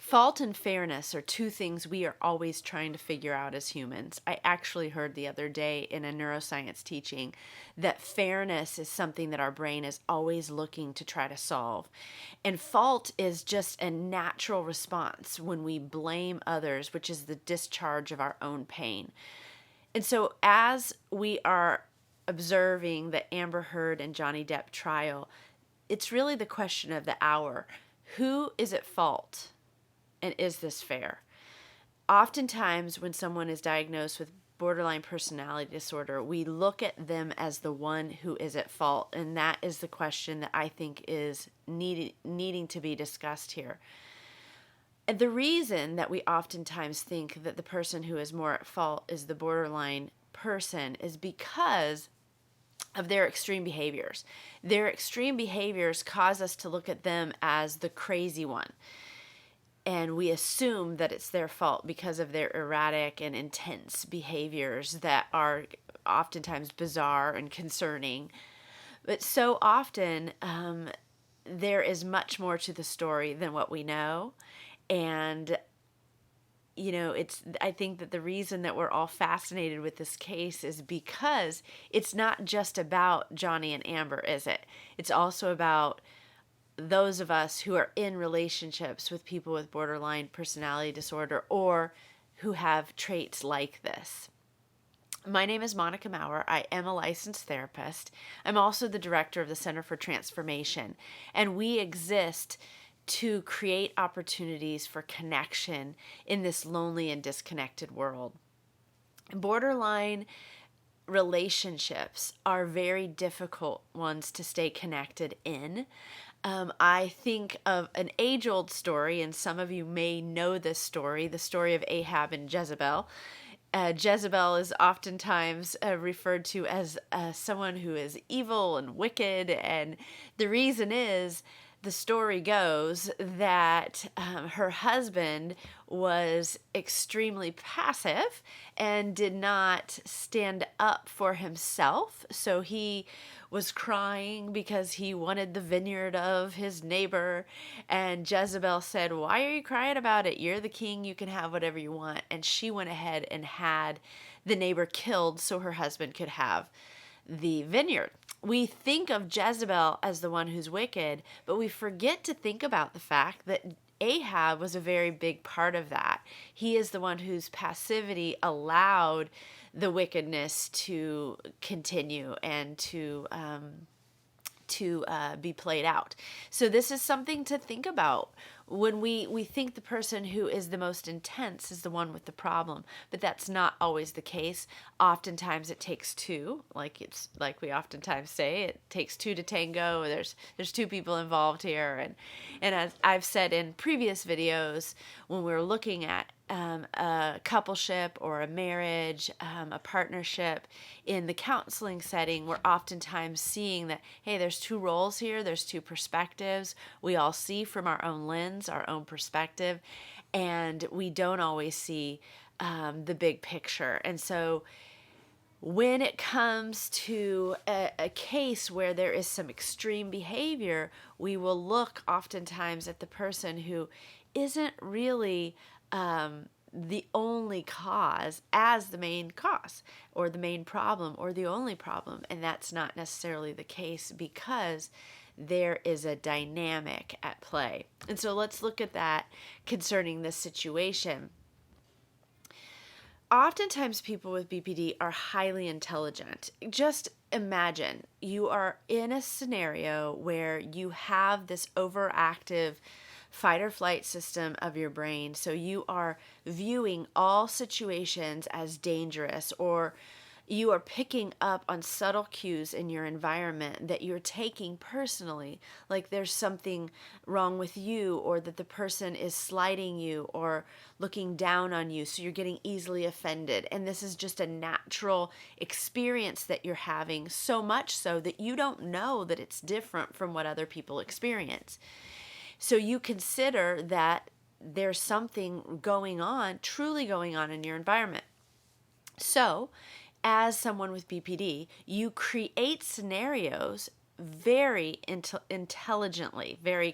Fault and fairness are two things we are always trying to figure out as humans. I actually heard the other day in a neuroscience teaching that fairness is something that our brain is always looking to try to solve. And fault is just a natural response when we blame others, which is the discharge of our own pain. And so, as we are observing the Amber Heard and Johnny Depp trial, it's really the question of the hour. Who is at fault? And is this fair? Oftentimes, when someone is diagnosed with borderline personality disorder, we look at them as the one who is at fault. And that is the question that I think is needing to be discussed here. And the reason that we oftentimes think that the person who is more at fault is the borderline person is because of their extreme behaviors. Their extreme behaviors cause us to look at them as the crazy one. And we assume that it's their fault because of their erratic and intense behaviors that are oftentimes bizarre and concerning. But so often, there is much more to the story than what we know. And, I think that the reason that we're all fascinated with this case is because it's not just about Johnny and Amber, is it? It's also about those of us who are in relationships with people with borderline personality disorder or who have traits like this. My name is Monica Maurer. I am a licensed therapist. I'm also the director of the Center for Transformation, and we exist to create opportunities for connection in this lonely and disconnected world. Borderline relationships are very difficult ones to stay connected in. I think of an age-old story, and some of you may know this story, the story of Ahab and Jezebel. Jezebel is oftentimes referred to as someone who is evil and wicked, and the reason is, the story goes that her husband was extremely passive and did not stand up for himself. So he was crying because he wanted the vineyard of his neighbor. And Jezebel said, "Why are you crying about it? You're the king. You can have whatever you want." And she went ahead and had the neighbor killed so her husband could have the vineyard. We think of Jezebel as the one who's wicked, but we forget to think about the fact that Ahab was a very big part of that. He is the one whose passivity allowed the wickedness to continue and to be played out. So this is something to think about when we think the person who is the most intense is the one with the problem, but that's not always the case. Oftentimes it takes two, like we oftentimes say, it takes two to tango. There's two people involved here, and as I've said in previous videos, when we're looking at a coupleship or a marriage, a partnership in the counseling setting, we're oftentimes seeing that, hey, there's two roles here, there's two perspectives. We all see from our own lens, our own perspective, and we don't always see the big picture. And so when it comes to a case where there is some extreme behavior, we will look oftentimes at the person who isn't really the only cause as the main cause or the main problem or the only problem. And that's not necessarily the case because there is a dynamic at play. And so let's look at that concerning this situation. Oftentimes people with BPD are highly intelligent. Just imagine you are in a scenario where you have this overactive fight or flight system of your brain. So you are viewing all situations as dangerous, or you are picking up on subtle cues in your environment that you're taking personally, like there's something wrong with you, or that the person is slighting you or looking down on you, so you're getting easily offended. And this is just a natural experience that you're having, so much so that you don't know that it's different from what other people experience. So you consider that there's something going on, truly going on in your environment. So as someone with BPD, you create scenarios very intelligently, very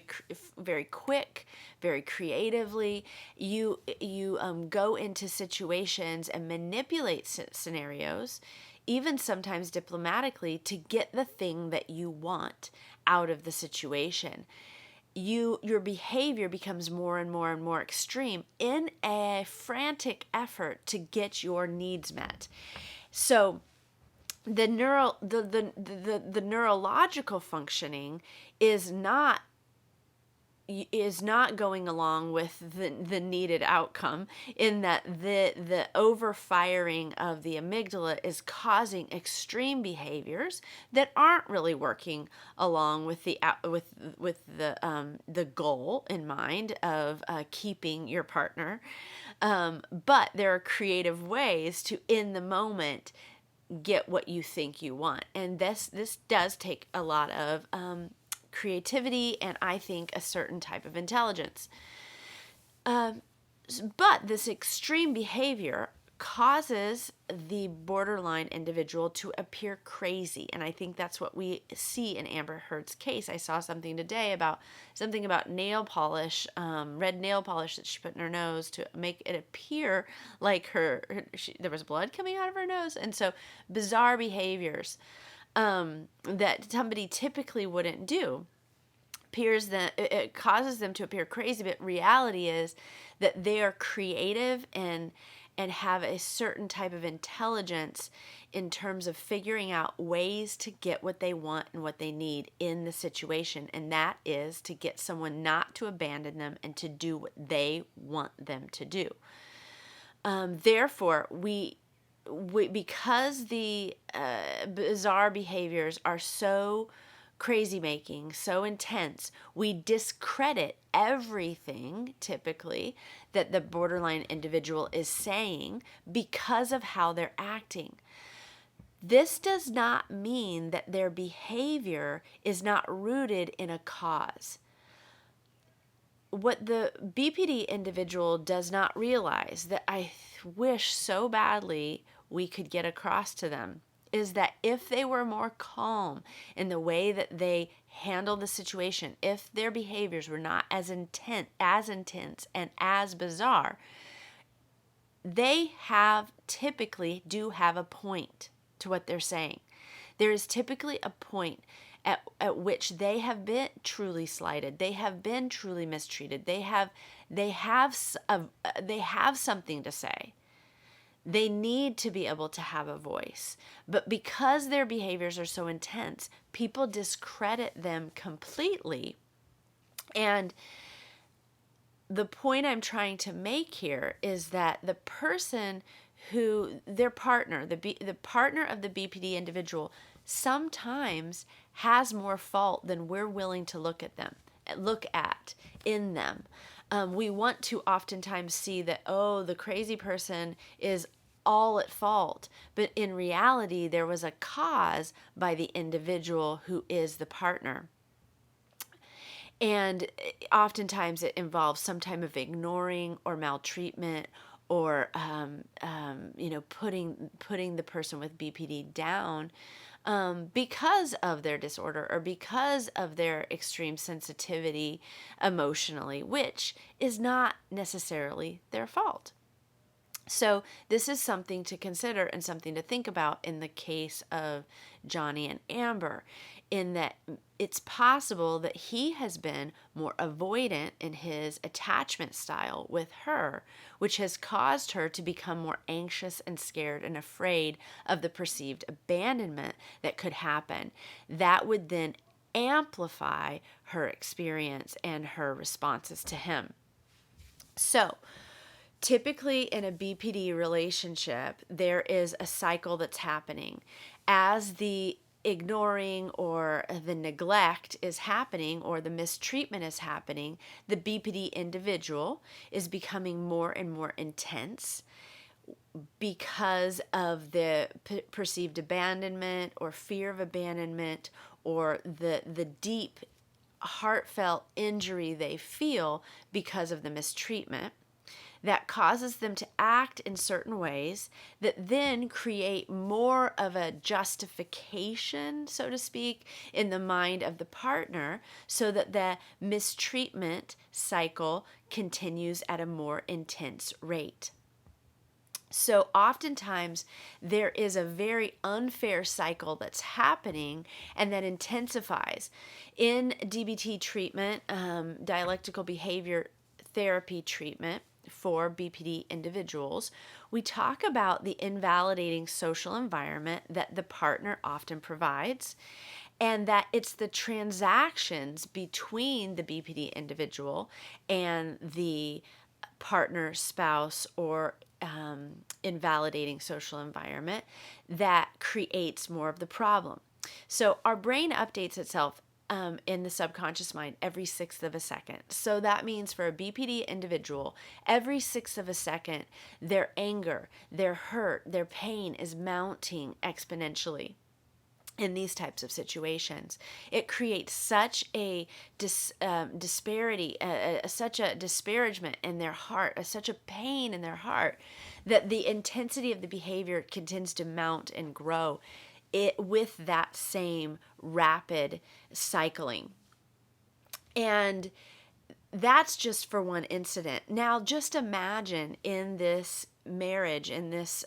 quick, very creatively. You go into situations and manipulate scenarios, even sometimes diplomatically, to get the thing that you want out of the situation. Your behavior becomes more and more and more extreme in a frantic effort to get your needs met. So the neurological functioning is not going along with the needed outcome, in that the overfiring of the amygdala is causing extreme behaviors that aren't really working along with the goal in mind of keeping your partner. But there are creative ways to, in the moment, get what you think you want, and this does take a lot of creativity, and I think a certain type of intelligence. But this extreme behavior causes the borderline individual to appear crazy, and I think that's what we see in Amber Heard's case. I saw something today about nail polish, red nail polish that she put in her nose to make it appear like there was blood coming out of her nose, and so bizarre behaviors that somebody typically wouldn't do. It causes them to appear crazy, but reality is that they are creative and have a certain type of intelligence in terms of figuring out ways to get what they want and what they need in the situation, and that is to get someone not to abandon them and to do what they want them to do. Therefore, because the bizarre behaviors are so crazy making, so intense, we discredit everything typically that the borderline individual is saying because of how they're acting. This does not mean that their behavior is not rooted in a cause. What the BPD individual does not realize, that I wish so badly we could get across to them, is that if they were more calm in the way that they handle the situation, if their behaviors were not as intense and as bizarre, they typically do have a point to what they're saying. There is typically a point at which they have been truly slighted, they have been truly mistreated, they have something to say. They need to be able to have a voice. But because their behaviors are so intense, people discredit them completely. And the point I'm trying to make here is that the person their partner, the partner of the BPD individual, sometimes has more fault than we're willing to look at in them. We want to oftentimes see that, the crazy person is all at fault, but in reality, there was a cause by the individual who is the partner. And oftentimes it involves some type of ignoring or maltreatment, or putting the person with BPD down because of their disorder or because of their extreme sensitivity emotionally, which is not necessarily their fault. So this is something to consider and something to think about in the case of Johnny and Amber, in that it's possible that he has been more avoidant in his attachment style with her, which has caused her to become more anxious and scared and afraid of the perceived abandonment that could happen. That would then amplify her experience and her responses to him. So, typically in a BPD relationship, there is a cycle that's happening. As the ignoring or the neglect is happening, or the mistreatment is happening, the BPD individual is becoming more and more intense because of the perceived abandonment or fear of abandonment, or the deep heartfelt injury they feel because of the mistreatment. that causes them to act in certain ways that then create more of a justification, so to speak, in the mind of the partner, so that the mistreatment cycle continues at a more intense rate. So oftentimes there is a very unfair cycle that's happening and that intensifies. In DBT treatment, dialectical behavior therapy treatment for BPD individuals, we talk about the invalidating social environment that the partner often provides, and that it's the transactions between the BPD individual and the partner, spouse, or invalidating social environment that creates more of the problem. So our brain updates itself in the subconscious mind every sixth of a second. So that means for a BPD individual, every sixth of a second, their anger, their hurt, their pain is mounting exponentially. In these types of situations, it creates such a disparity, such a disparagement in their heart, such a pain in their heart, that the intensity of the behavior continues to mount and grow with that same rapid cycling. And that's just for one incident. Now, just imagine in this marriage, in this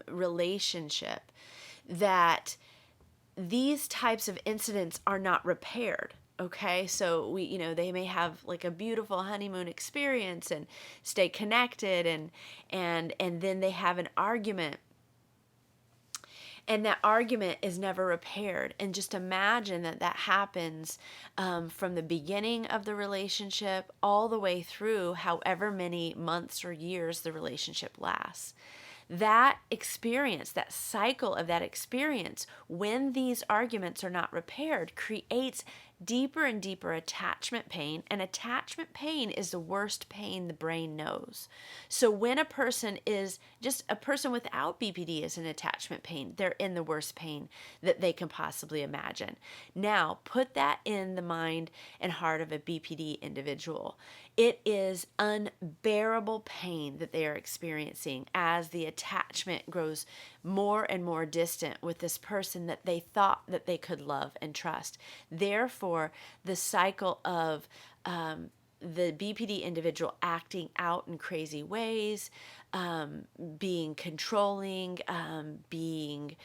relationship, that these types of incidents are not repaired. Okay, so they may have like a beautiful honeymoon experience and stay connected, and then they have an argument, and that argument is never repaired. And just imagine that happens from the beginning of the relationship all the way through however many months or years the relationship lasts. That experience, that cycle of that experience, when these arguments are not repaired, creates deeper and deeper attachment pain. And attachment pain is the worst pain the brain knows. So when a person is just a person without BPD is in attachment pain, they're in the worst pain that they can possibly imagine. Now, put that in the mind and heart of a BPD individual. It is unbearable pain that they are experiencing as the attachment grows more and more distant with this person that they thought that they could love and trust. Therefore, the cycle of the BPD individual acting out in crazy ways, being controlling, being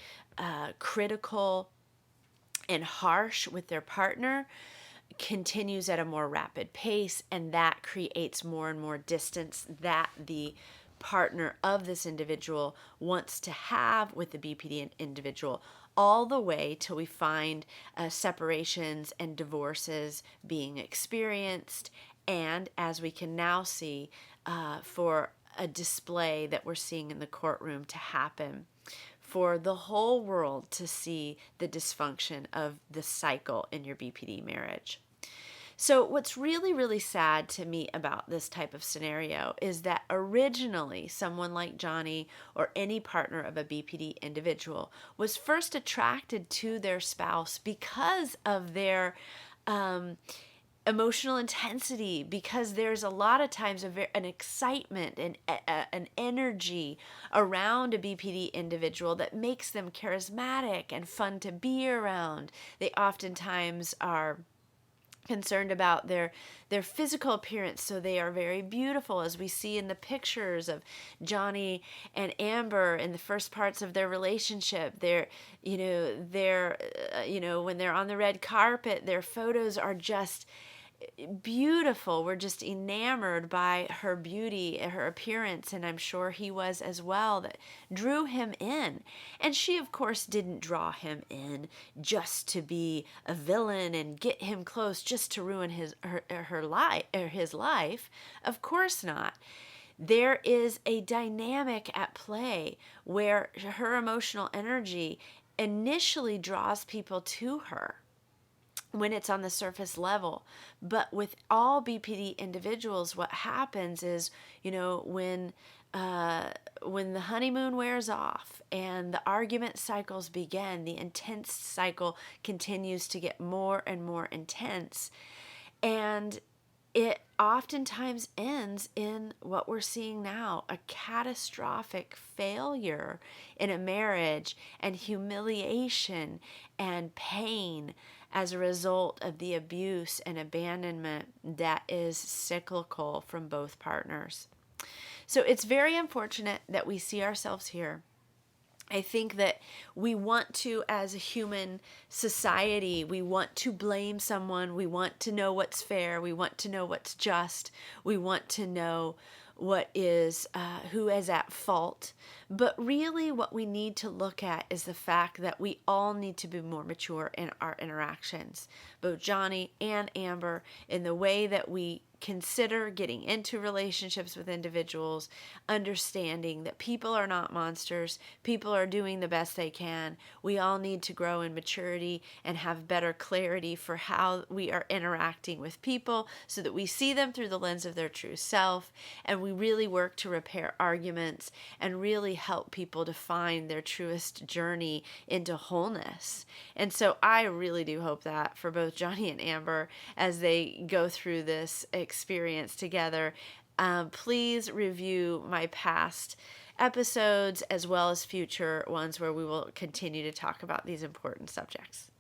critical and harsh with their partner, continues at a more rapid pace, and that creates more and more distance that the partner of this individual wants to have with the BPD individual, all the way till we find separations and divorces being experienced, and as we can now see, for a display that we're seeing in the courtroom to happen, for the whole world to see the dysfunction of the cycle in your BPD marriage. So what's really, really sad to me about this type of scenario is that originally someone like Johnny or any partner of a BPD individual was first attracted to their spouse because of their emotional intensity, because there's a lot of times an excitement and an energy around a BPD individual that makes them charismatic and fun to be around. They oftentimes are concerned about their physical appearance, so they are very beautiful, as we see in the pictures of Johnny and Amber in the first parts of their relationship. They're when they're on the red carpet, their photos are just beautiful. We're just enamored by her beauty, her appearance, and I'm sure he was as well, that drew him in. And she, of course, didn't draw him in just to be a villain and get him close just to ruin his life. Of course not. There is a dynamic at play where her emotional energy initially draws people to her when it's on the surface level. But with all BPD individuals, what happens is, when the honeymoon wears off and the argument cycles begin, the intense cycle continues to get more and more intense. And it oftentimes ends in what we're seeing now, a catastrophic failure in a marriage and humiliation and pain as a result of the abuse and abandonment that is cyclical from both partners. So it's very unfortunate that we see ourselves here. I think that we want to, as a human society, we want to blame someone. We want to know what's fair. We want to know what's just. We want to know what is, who is at fault. But really, what we need to look at is the fact that we all need to be more mature in our interactions, both Johnny and Amber, in the way that we consider getting into relationships with individuals, understanding that people are not monsters, people are doing the best they can. We all need to grow in maturity and have better clarity for how we are interacting with people so that we see them through the lens of their true self, and we really work to repair arguments and really help people to find their truest journey into wholeness. And so I really do hope that for both Johnny and Amber as they go through this experience together. Please review my past episodes as well as future ones where we will continue to talk about these important subjects.